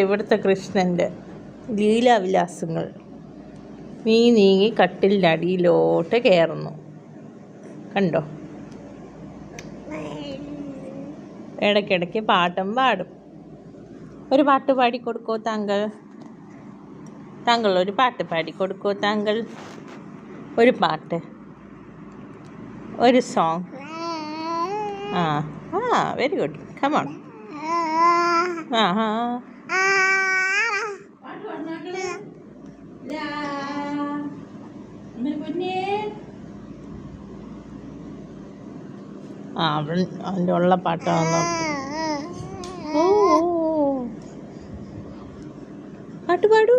ഇവിടുത്തെ കൃഷ്ണൻ്റെ ലീലാവിലാസങ്ങൾ. നീങ്ങി കട്ടിലിൻ്റെ അടിയിലോട്ട് കയറുന്നു. കണ്ടോ? ഇടയ്ക്കിടയ്ക്ക് പാട്ടും പാടും. ഒരു പാട്ട് പാടിക്കൊടുക്കോ താങ്കൾ? താങ്കൾ ഒരു പാട്ട് പാടിക്കൊടുക്കോ താങ്കൾ? ഒരു പാട്ട്, ഒരു song. Very good. Come on. അവൻ്റെ ഉള്ള പാട്ടാണോ? പാട്ട് പാടൂ.